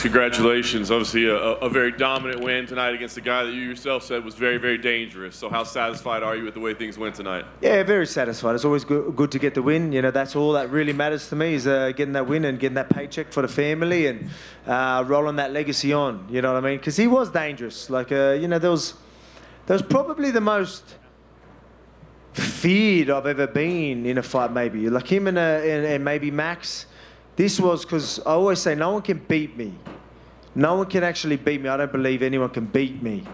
Congratulations. Obviously, a very dominant win tonight against a guy that you yourself said was very, very dangerous. So how satisfied are you with the way things went tonight? Yeah, very satisfied. It's always good to get the win. You know, that's all that really matters to me is getting that win and getting that paycheck for the family and rolling that legacy on. You know what I mean? Because he was dangerous. Like, you know, there was probably the most feared I've ever been in a fight, maybe. Like him and maybe Max. This was because I always say no one can beat me. No one can actually beat me. I don't believe anyone can beat me.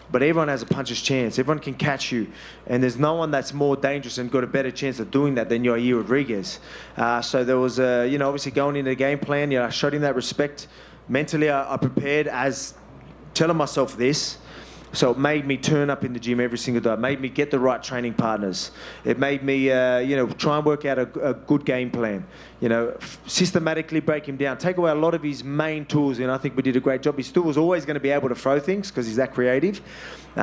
But everyone has a puncher's chance. Everyone can catch you. And there's no one that's more dangerous and got a better chance of doing that than Yair Rodriguez. So there was, you know, obviously going into the game plan, you know, I showed him that respect. Mentally, I prepared as telling myself this. So it made me turn up in the gym every single day. It made me get the right training partners. It made me, you know, try and work out a good game plan. You know, systematically break him down. Take away a lot of his main tools, and I think we did a great job. He still was always going to be able to throw things because he's that creative.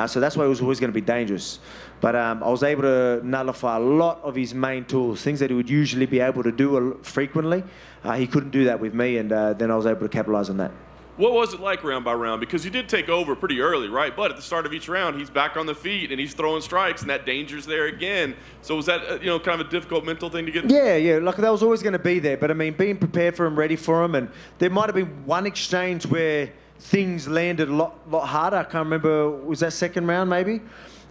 So that's why he was always going to be dangerous. But I was able to nullify a lot of his main tools, things that he would usually be able to do frequently. He couldn't do that with me, and then I was able to capitalize on that. What was it like round by round? Because you did take over pretty early, right? But at the start of each round, he's back on the feet and he's throwing strikes, and that danger's there again. So was that, you know, kind of a difficult mental thing to get? Yeah. Like that was always going to be there. But I mean, being prepared for him, ready for him, and there might have been one exchange where things landed a lot harder. I can't remember. Was that second round maybe?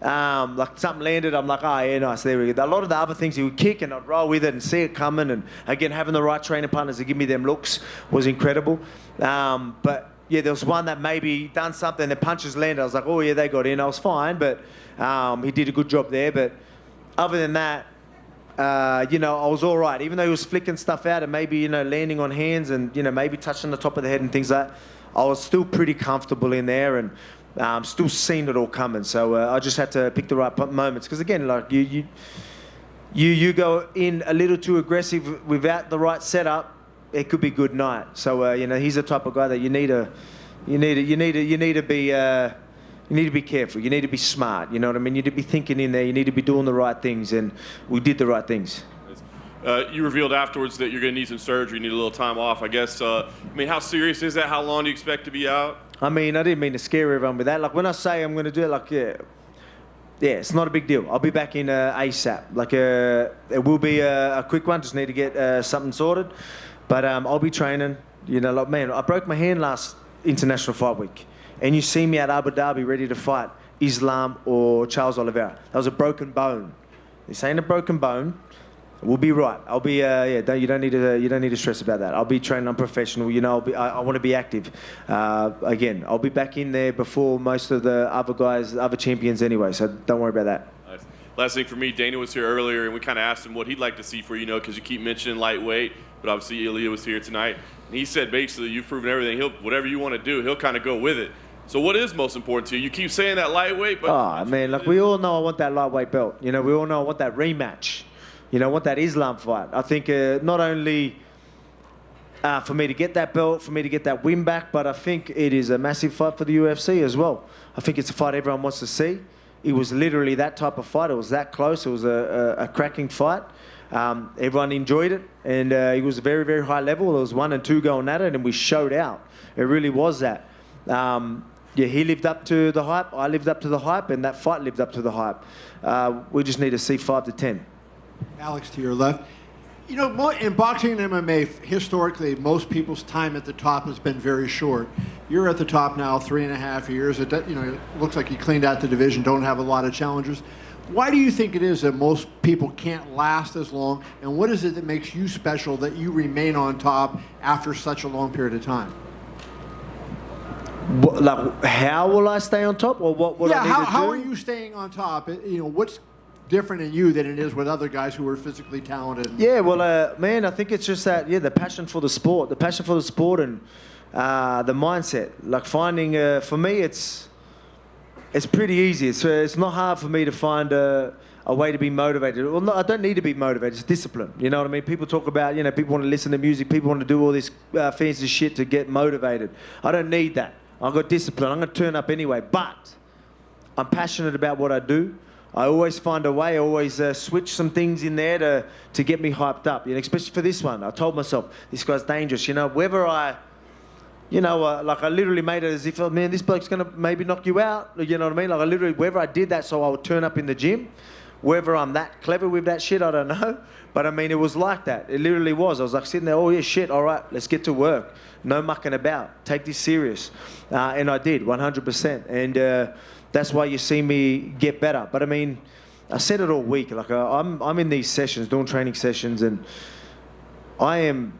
Like something landed, I'm like, oh yeah, nice, there we go. A lot of the other things he would kick and I'd roll with it and see it coming, and again, having the right training partners to give me them looks was incredible. But yeah, there was one that maybe done something, the punches landed, I was like, oh yeah, they got in, I was fine, but he did a good job there. But other than that, you know, I was all right. Even though he was flicking stuff out and maybe, you know, landing on hands and, you know, maybe touching the top of the head and things like that, I was still pretty comfortable in there and still seeing it all coming. So I just had to pick the right moments. Because again, like you go in a little too aggressive without the right setup, it could be good night. So you know, he's the type of guy that you need to be careful. You need to be smart. You know what I mean? You need to be thinking in there. You need to be doing the right things, and we did the right things. You revealed afterwards that you're going to need some surgery, need a little time off. I guess. I mean, how serious is that? How long do you expect to be out? I mean, I didn't mean to scare everyone with that. Like when I say I'm going to do it, like yeah, it's not a big deal. I'll be back in ASAP. Like it will be a quick one. Just need to get something sorted. But I'll be training. You know, like man, I broke my hand last International Fight Week, and you see me at Abu Dhabi ready to fight Islam or Charles Oliveira. That was a broken bone. This ain't a broken bone. We'll be right. I'll be yeah. You don't need to stress about that. I'll be training. I'm professional. You know, I want to be active. Again, I'll be back in there before most of the other guys, other champions anyway. So don't worry about that. Nice. Last thing for me, Dana was here earlier, and we kind of asked him what he'd like to see for you know, because you keep mentioning lightweight, but obviously Ilya was here tonight, and he said basically you've proven everything. Whatever you want to do, he'll kind of go with it. So what is most important to you? You keep saying that lightweight, but oh man, look, we all know I want that lightweight belt. You know, we all know I want that rematch. You know, I want that Islam fight. I think not only for me to get that belt, for me to get that win back, but I think it is a massive fight for the UFC as well. I think it's a fight everyone wants to see. It was literally that type of fight. It was that close. It was a cracking fight. Everyone enjoyed it, and it was a very, very high level. There was 1 and 2 going at it, and we showed out. It really was that. Yeah, he lived up to the hype. I lived up to the hype, and that fight lived up to the hype. We just need to see 5 to 10. Alex, to your left. You know, in boxing and MMA, historically, most people's time at the top has been very short. You're at the top now 3.5 years. It looks like you cleaned out the division, don't have a lot of challengers. Why do you think it is that most people can't last as long, and what is it that makes you special that you remain on top after such a long period of time? Like, how will I stay on top, or what I need to do? How are you staying on top? You know, what's different in you than it is with other guys who are physically talented? Yeah, well, man, I think it's just that, the passion for the sport, and the mindset. Like finding, for me, it's pretty easy. It's not hard for me to find a way to be motivated. Well, no, I don't need to be motivated. It's discipline. You know what I mean? People talk about, people want to listen to music. People want to do all this fancy shit to get motivated. I don't need that. I've got discipline. I'm going to turn up anyway. But I'm passionate about what I do. I always find a way, I always switch some things in there to get me hyped up. You know, especially for this one. I told myself, this guy's dangerous. You know, whether I, you know, like I literally made it as if, oh, man, this bloke's going to maybe knock you out. You know what I mean? Like I literally, whether I did that so I would turn up in the gym, whether I'm that clever with that shit, I don't know. But I mean, it was like that. It literally was. I was like sitting there, oh yeah, shit, all right, let's get to work. No mucking about. Take this serious. And I did, 100%. And that's why you see me get better. But I mean, I said it all week. Like I'm in these sessions, doing training sessions, and I am,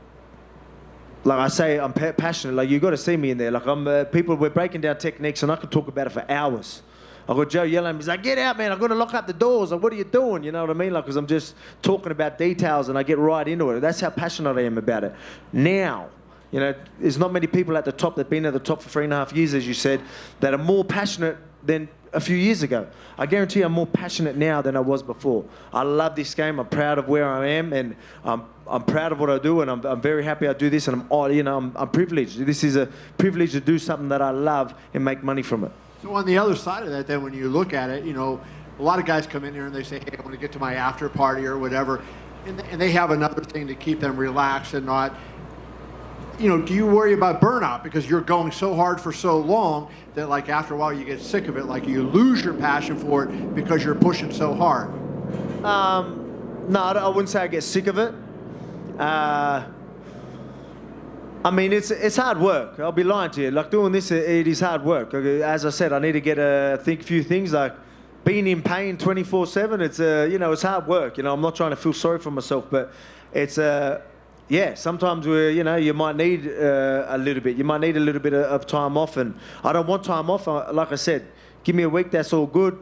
like I say, I'm passionate. Like you got to see me in there. Like we're breaking down techniques, and I could talk about it for hours. I got Joe yelling at me. He's like, get out, man. I'm going to lock up the doors. Like, what are you doing? You know what I mean? Like, because I'm just talking about details and I get right into it. That's how passionate I am about it. Now, you know, there's not many people at the top that have been at the top for 3.5 years, as you said, that are more passionate than a few years ago. I guarantee I'm more passionate now than I was before. I love this game. I'm proud of where I am, and I'm proud of what I do, and I'm very happy I do this, and I'm privileged. This is a privilege to do something that I love and make money from it. So on the other side of that, then, when you look at it, you know, a lot of guys come in here and they say, hey, I want to get to my after party or whatever, and they have another thing to keep them relaxed and not, you know, do you worry about burnout because you're going so hard for so long that, like, after a while you get sick of it, like you lose your passion for it because you're pushing so hard? No, I wouldn't say I get sick of it. I mean, it's hard work. I'll be lying to you. Like doing this, it is hard work. As I said, I need to get a few things, like being in pain 24/7. It's you know, it's hard work. You know, I'm not trying to feel sorry for myself, but it's yeah. Sometimes you know, you might need a little bit. You might need a little bit of time off, and I don't want time off. Like I said, give me a week. That's all good.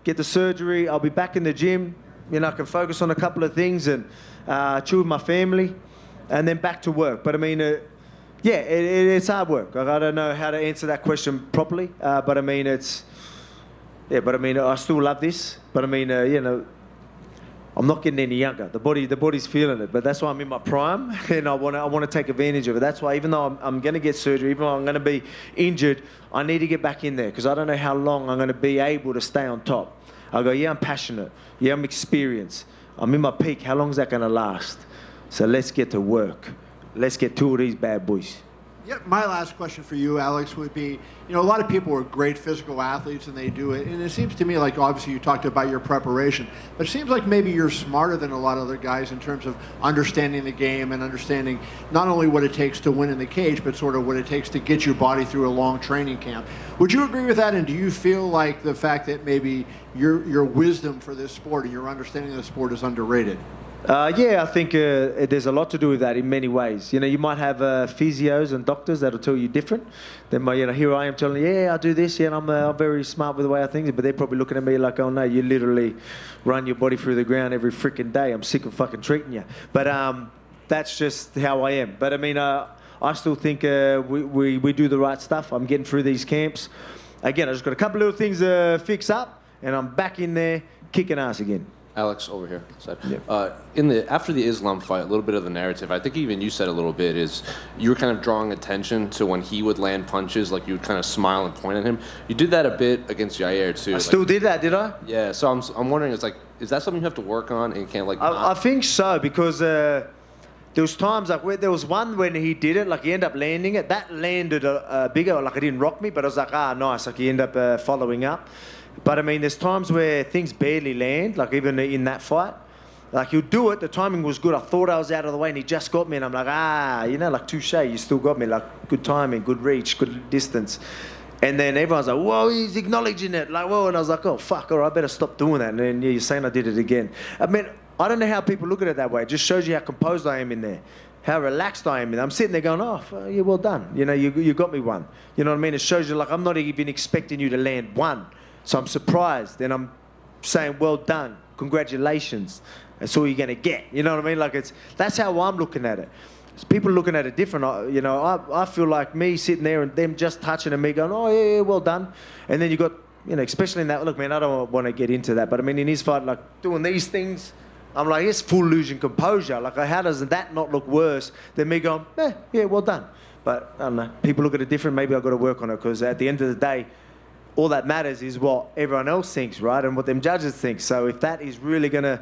Get the surgery. I'll be back in the gym. You know, I can focus on a couple of things and chill with my family, and then back to work. But I mean. Yeah, it's hard work. Like, I don't know how to answer that question properly, but I mean, but I mean, I still love this. But I mean, you know, I'm not getting any younger. The body's feeling it. But that's why I'm in my prime, and I want to take advantage of it. That's why, even though I'm going to get surgery, even though I'm going to be injured, I need to get back in there because I don't know how long I'm going to be able to stay on top. I go, yeah, I'm passionate. Yeah, I'm experienced. I'm in my peak. How long is that going to last? So let's get to work. Let's get two of these bad boys. Yeah, my last question for you, Alex, would be, you know, a lot of people are great physical athletes and they do it. And it seems to me like, obviously, you talked about your preparation, but it seems like maybe you're smarter than a lot of other guys in terms of understanding the game and understanding not only what it takes to win in the cage, but sort of what it takes to get your body through a long training camp. Would you agree with that? And do you feel like the fact that maybe your wisdom for this sport and your understanding of the sport is underrated? Yeah, I think there's a lot to do with that in many ways. You know, you might have physios and doctors that'll tell you different. Then, you know, here I am telling you, yeah, I do this, yeah, and I'm very smart with the way I think, but they're probably looking at me like, oh no, you literally run your body through the ground every freaking day. I'm sick of fucking treating you. But that's just how I am. But I mean, I still think we do the right stuff. I'm getting through these camps. Again, I just got a couple little things to fix up, and I'm back in there kicking ass again. Alex, over here. Yep. After the Islam fight, a little bit of the narrative, I think even you said a little bit, is you were kind of drawing attention to when he would land punches, like you would kind of smile and point at him. You did that a bit against Jair too. I still did that, did I? Yeah. So I'm wondering, it's like, is that something you have to work on and can't like? I think so, because there was times like where there was one when he did it, like he ended up landing it. That landed bigger, like it didn't rock me, but I was like, nice. Like he ended up following up. But I mean, there's times where things barely land, like even in that fight. Like he'll do it, the timing was good. I thought I was out of the way and he just got me and I'm like, you know, like touche, you still got me. Like good timing, good reach, good distance. And then everyone's like, whoa, he's acknowledging it. Like, whoa, and I was like, oh, fuck, all right, I better stop doing that. And then you're saying I did it again. I mean, I don't know how people look at it that way. It just shows you how composed I am in there, how relaxed I am in there. I'm sitting there going, oh, yeah, well done. You know, you got me one. You know what I mean? It shows you, like, I'm not even expecting you to land one. So I'm surprised, and I'm saying, well done, congratulations. That's all you're going to get. You know what I mean? Like that's how I'm looking at it. So people looking at it different. You know, I feel like me sitting there and them just touching and me going, oh, yeah, well done. And then you got, you know, especially in that, look, man, I don't want to get into that, but I mean, in his fight, like doing these things, I'm like, it's full losing composure. Like, how does that not look worse than me going, yeah, well done. But I don't know, people look at it different. Maybe I've got to work on it, because at the end of the day, all that matters is what everyone else thinks, right? And what them judges think. So if that is really going to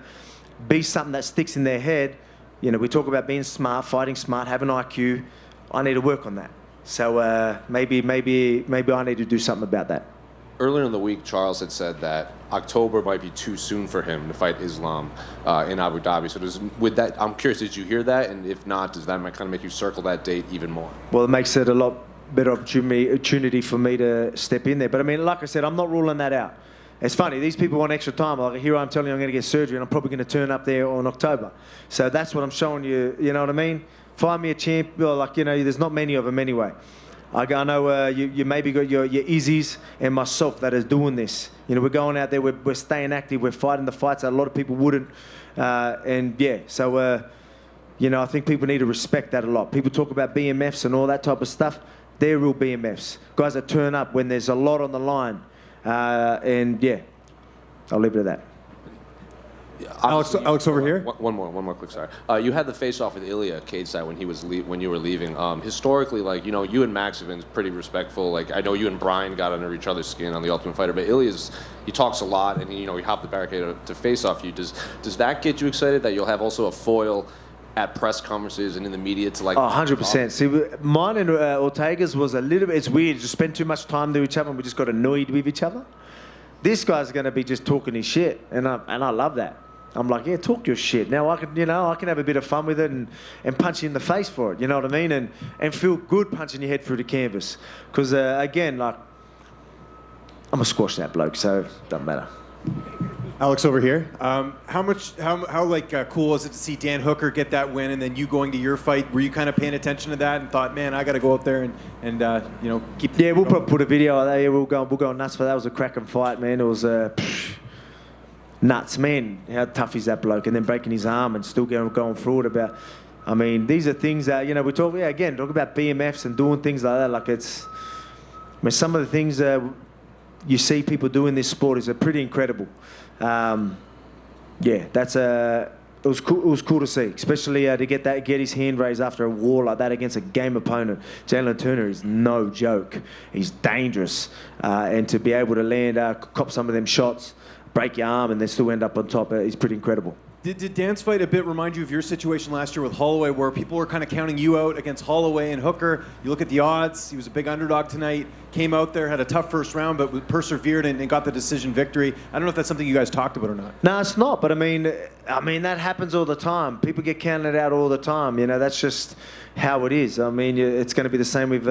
be something that sticks in their head, you know, we talk about being smart, fighting smart, having IQ. I need to work on that. So maybe I need to do something about that. Earlier in the week, Charles had said that October might be too soon for him to fight Islam in Abu Dhabi. So with that, I'm curious, did you hear that? And if not, does that kind of make you circle that date even more? Well, it makes it a lot better opportunity for me to step in there. But I mean, like I said, I'm not ruling that out. It's funny, these people want extra time. Like here I'm telling you I'm going to get surgery and I'm probably going to turn up there in October. So that's what I'm showing you, you know what I mean? Find me a champ, well, like, you know, there's not many of them anyway. I know you maybe got your Izzies and myself that is doing this. You know, we're going out there, we're staying active, we're fighting the fights that a lot of people wouldn't. And yeah, so, you know, I think people need to respect that a lot. People talk about BMFs and all that type of stuff. They're real BMFs. Guys that turn up when there's a lot on the line. And yeah, I'll leave it at that. Alex over here. One more quick, sorry. You had the face-off with Ilya cage side when you were leaving. Historically, like, you know, you and Max have been pretty respectful. Like, I know you and Brian got under each other's skin on The Ultimate Fighter, but he talks a lot, and he hopped the barricade to face off you. Does that get you excited that you'll have also a foil at press conferences and in the media to like? 100%. See, mine and Ortega's was a little bit. It's weird. Just spend too much time to each other, and we just got annoyed with each other. This guy's going to be just talking his shit, and I love that. I'm like, yeah, talk your shit. Now I can have a bit of fun with it and punch you in the face for it. You know what I mean? And feel good punching your head through the canvas. Because again, like, I'm gonna squash that bloke, so it doesn't matter. Alex over here. How cool was it to see Dan Hooker get that win, and then you going to your fight? Were you kind of paying attention to that and thought, man, I got to go out there and you know, keep? Yeah, we'll probably put a video out there. Yeah, we'll go nuts for that. It was a cracking fight, man. It was nuts, man. How tough is that bloke? And then breaking his arm and still going through it. About, I mean, these are things that, you know, we talk about BMFs and doing things like that. Like, it's, I mean, some of the things you see people do in this sport is pretty incredible. Yeah, that's it was cool. It was cool to see, especially to get his hand raised after a war like that against a game opponent. Jalen Turner is no joke. He's dangerous, and to be able to land, cop some of them shots, break your arm, and then still end up on top is pretty incredible. Did Dan's fight a bit remind you of your situation last year with Holloway, where people were kind of counting you out against Holloway and Hooker? You look at the odds. He was a big underdog tonight. Came out there, had a tough first round, but persevered and got the decision victory. I don't know if that's something you guys talked about or not. No, it's not. But I mean that happens all the time. People get counted out all the time. You know, that's just how it is. I mean, it's going to be the same with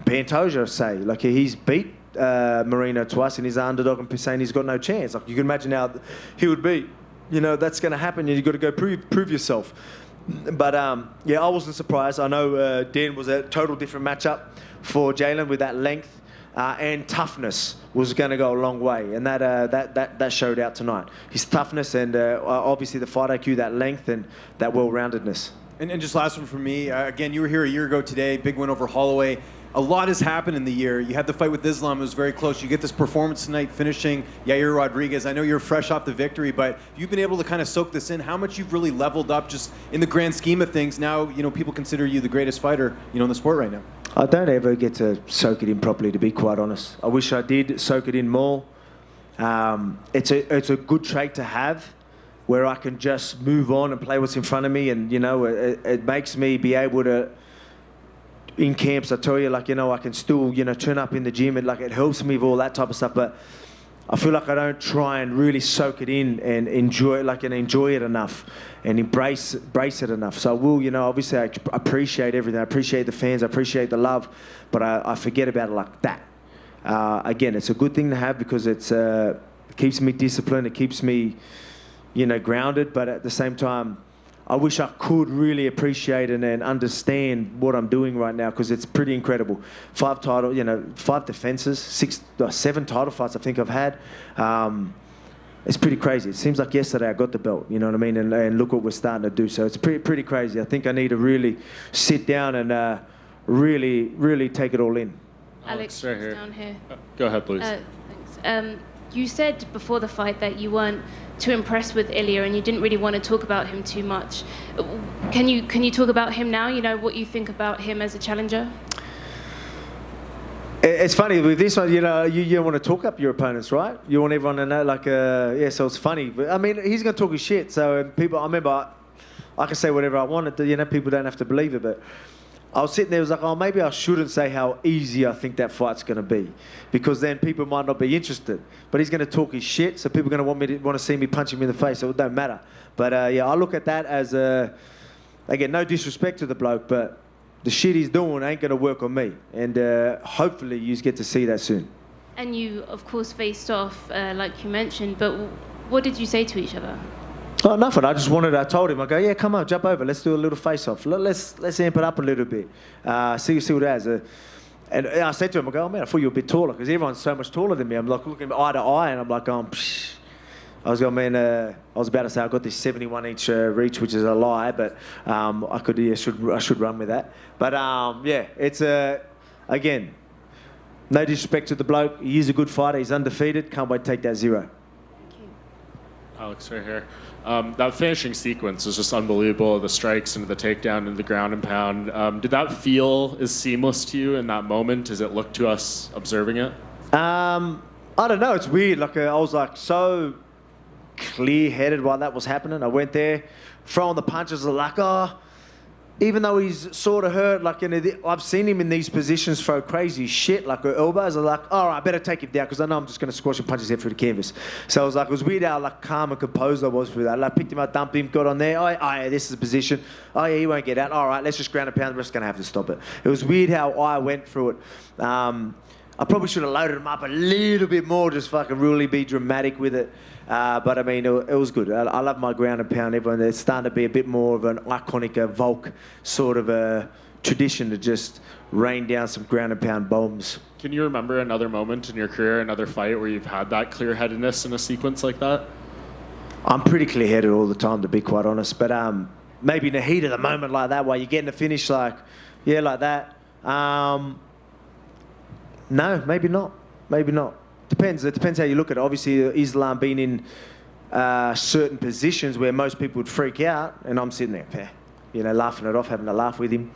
Pantoja, say. Like, he's beat Marino twice, and he's an underdog, and saying he's got no chance. Like, you can imagine how he would be. You know, that's going to happen. You've got to go prove yourself. But, yeah, I wasn't surprised. I know Dan was a total different matchup for Jalen with that length and toughness was going to go a long way. And that showed out tonight. His toughness and obviously the fight IQ, that length and that well-roundedness. And just last one from me. Again, you were here a year ago today. Big win over Holloway. A lot has happened in the year. You had the fight with Islam. It was very close. You get this performance tonight finishing Yair Rodriguez. I know you're fresh off the victory, but you've been able to kind of soak this in. How much you've really leveled up just in the grand scheme of things. Now, you know, people consider you the greatest fighter, you know, in the sport right now. I don't ever get to soak it in properly, to be quite honest. I wish I did soak it in more. It's a good trait to have, where I can just move on and play what's in front of me. And, you know, it makes me be able to, in camps, I tell you, like, you know, I can still, you know, turn up in the gym, and like, it helps me with all that type of stuff. But I feel like I don't try and really soak it in and enjoy it enough and embrace it enough. So I will, you know, obviously I appreciate everything. I appreciate the fans. I appreciate the love, but I forget about it like that. Again, it's a good thing to have because it keeps me disciplined. It keeps me, you know, grounded. But at the same time, I wish I could really appreciate and understand what I'm doing right now, because it's pretty incredible. 5 defenses, 7 title fights I think I've had. It's pretty crazy. It seems like yesterday I got the belt, you know what I mean? And look what we're starting to do. So it's pretty crazy. I think I need to really sit down and really take it all in. Alex, right here. Down here. Go ahead, please. Thanks. You said before the fight that you weren't too impressed with Ilya and you didn't really want to talk about him too much. Can you talk about him now? You know, what you think about him as a challenger? It's funny with this one, you know, you don't want to talk up your opponents, right? You want everyone to know, like, yeah, so it's funny. But, I mean, he's going to talk his shit. So people, I remember, I can say whatever I wanted to, you know, people don't have to believe it. But I was sitting there, I was like, oh, maybe I shouldn't say how easy I think that fight's going to be. Because then people might not be interested. But he's going to talk his shit, so people are going to want to see me punch him in the face, so it don't matter. But, yeah, I look at that as, again, no disrespect to the bloke, but the shit he's doing ain't going to work on me. And hopefully you get to see that soon. And you, of course, faced off, like you mentioned, but what did you say to each other? Oh, nothing. I told him, I go, yeah, come on, jump over. Let's do a little face-off. Let's amp it up a little bit. See what it has. And I said to him, I go, oh, man, I thought you were a bit taller, because everyone's so much taller than me. I'm like looking eye to eye, and I'm like, psh. I was going, man, I was about to say I got this 71-inch reach, which is a lie, but I should run with that. But yeah, it's again, no disrespect to the bloke. He is a good fighter. He's undefeated. Can't wait to take that 0. Thank you. Alex, right here. That finishing sequence is just unbelievable. The strikes into the takedown into the ground and pound. Did that feel as seamless to you in that moment as it looked to us observing it? I don't know. It's weird. Like I was like so clear-headed while that was happening. I went there, throwing the punches, like, oh, even though he's sort of hurt, like, I've seen him in these positions throw crazy shit, like her elbows. I'm like, all right, I better take him down, because I know I'm just going to squash and punch his head through the canvas. So I was like, it was weird how like calm and composed I was through that. Like, picked him up, dumped him, got on there. Oh, yeah, this is the position. Oh, yeah, he won't get out. All right, let's just ground and pound. We're just going to have to stop it. It was weird how I went through it. I probably should have loaded him up a little bit more, just fucking really be dramatic with it. But I mean, it was good. I love my ground and pound. Everyone, it's starting to be a bit more of an iconic Volk sort of a tradition to just rain down some ground and pound bombs. Can you remember another moment in your career, another fight where you've had that clear-headedness in a sequence like that? I'm pretty clear-headed all the time, to be quite honest. But maybe in the heat of the moment like that, while you're getting the finish, like, yeah, like that. No, maybe not. Maybe not. Depends. It depends how you look at it. Obviously, Islam being in certain positions where most people would freak out, and I'm sitting there, you know, laughing it off, having a laugh with him.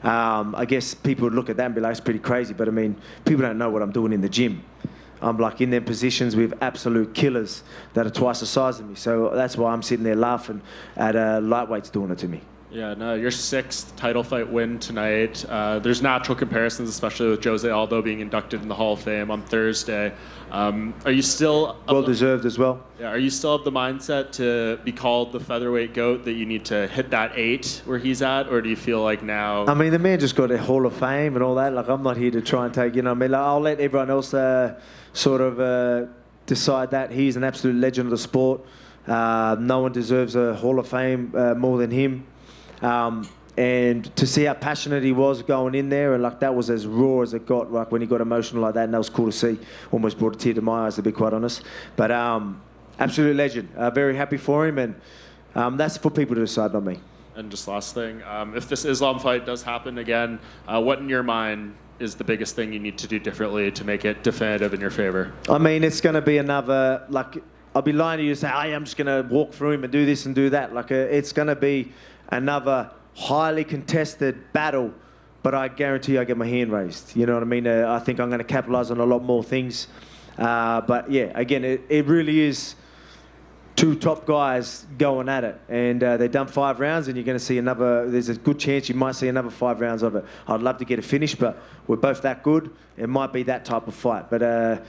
I guess people would look at that and be like, it's pretty crazy. But I mean, people don't know what I'm doing in the gym. I'm like in them positions with absolute killers that are twice the size of me. So that's why I'm sitting there laughing at lightweights doing it to me. Yeah, no, your 6th title fight win tonight. There's natural comparisons, especially with Jose Aldo being inducted in the Hall of Fame on Thursday. Are you still... Well deserved as well. Yeah, are you still of the mindset to be called the featherweight GOAT, that you need to hit that 8 where he's at, or do you feel like now... I mean, the man just got a Hall of Fame and all that. Like, I'm not here to try and take, you know, I mean, like, I'll let everyone else sort of decide that. He's an absolute legend of the sport. No one deserves a Hall of Fame more than him. And to see how passionate he was going in there, and like that was as raw as it got, like when he got emotional like that, and that was cool to see. Almost brought a tear to my eyes, to be quite honest. But absolute legend. Very happy for him, and that's for people to decide, not me. And just last thing, if this Islam fight does happen again, what in your mind is the biggest thing you need to do differently to make it definitive in your favor? I mean, it's going to be another, like, I'll be lying to you to say, hey, I'm just going to walk through him and do this and do that. Like, it's going to be another highly contested battle, but I guarantee I get my hand raised. You know what I mean? I think I'm going to capitalize on a lot more things. But yeah, again, it really is 2 top guys going at it. And they've done 5 rounds, and you're going to see another, there's a good chance you might see another 5 rounds of it. I'd love to get a finish, but we're both that good. It might be that type of fight. But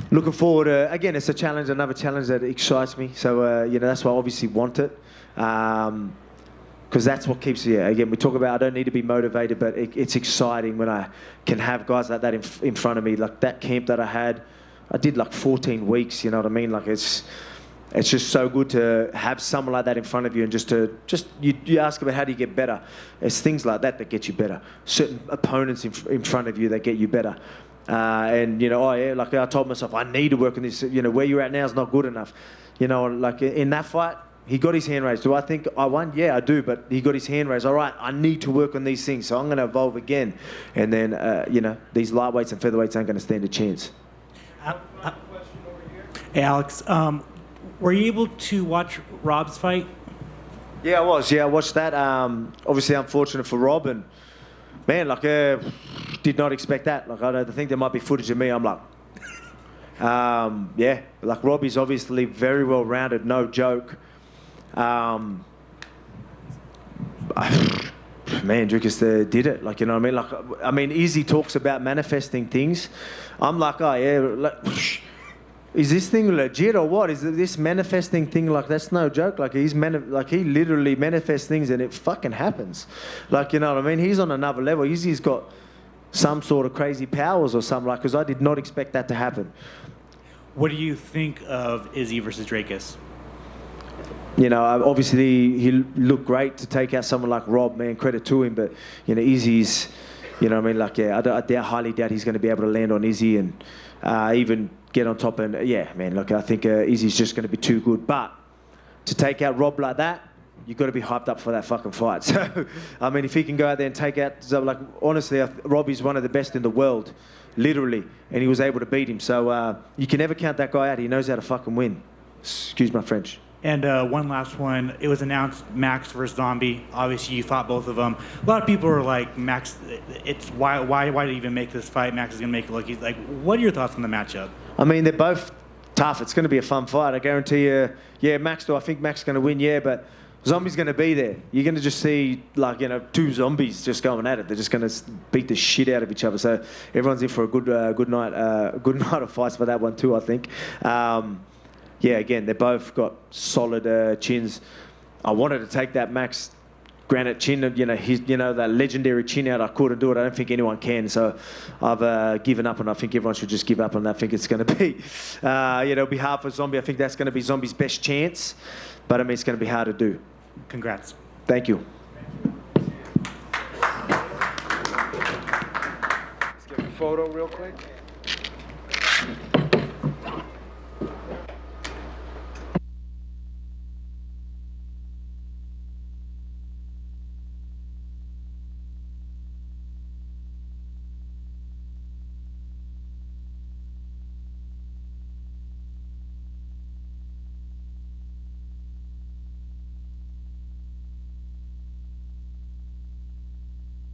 looking forward, again, it's a challenge, another challenge that excites me. So, you know, that's why I obviously want it. Because that's what keeps you. Again, we talk about I don't need to be motivated, but it's exciting when I can have guys like that in front of me. Like that camp that I did like 14 weeks. You know what I mean? Like it's just so good to have someone like that in front of you, and you ask about how do you get better. It's things like that get you better. Certain opponents in front of you that get you better. And you know, oh yeah, like I told myself, I need to work on this. You know, where you're at now is not good enough. You know, like in that fight. He got his hand raised. Do I think I won? Yeah, I do, but he got his hand raised. All right, I need to work on these things, so I'm going to evolve again. And then, you know, these lightweights and featherweights aren't going to stand a chance. Hey, Alex, were you able to watch Rob's fight? Yeah, I was. Yeah, I watched that. Obviously, unfortunate for Rob, and Man, like, did not expect that. Like, I think there might be footage of me. I'm like, yeah, like Robbie's obviously very well rounded, no joke. Man, Dricus did it. Like, you know what I mean? Like, I mean, Izzy talks about manifesting things. I'm like, oh yeah, like, is this thing legit or what? Is this manifesting thing, like, that's no joke? Like, he literally manifests things and it fucking happens. Like, you know what I mean? He's on another level. Izzy's got some sort of crazy powers or something, like, because I did not expect that to happen. What do you think of Izzy versus Dracus? You know, obviously he looked great to take out someone like Rob, man, credit to him, but, you know, Izzy's, you know what I mean, like, yeah, I highly doubt he's going to be able to land on Izzy and even get on top, and yeah, man, look, I think Izzy's just going to be too good, but to take out Rob like that, you've got to be hyped up for that fucking fight. So, I mean, if he can go out there and take out, so, like, honestly, Robbie's one of the best in the world, literally, and he was able to beat him. So you can never count that guy out. He knows how to fucking win. Excuse my French. And one last one. It was announced Max versus Zombie. Obviously, you fought both of them. A lot of people are like, Max, it's why did he even make this fight? Max is going to make it look. He's like, what are your thoughts on the matchup? I mean, they're both tough. It's going to be a fun fight. I guarantee you. Yeah, Max, do I think Max is going to win? Yeah, but Zombie's going to be there. You're going to just see, like, you know, two zombies just going at it. They're just going to beat the shit out of each other. So everyone's in for a good night of fights for that one too, I think. Yeah, again, they both got solid chins. I wanted to take that Max granite chin, you know, that legendary chin out. I couldn't do it. I don't think anyone can. So I've given up, and I think everyone should just give up on that. I think it's going to be, it'll be hard for Zombie. I think that's going to be Zombie's best chance. But I mean, it's going to be hard to do. Congrats. Thank you. Let's get a photo real quick.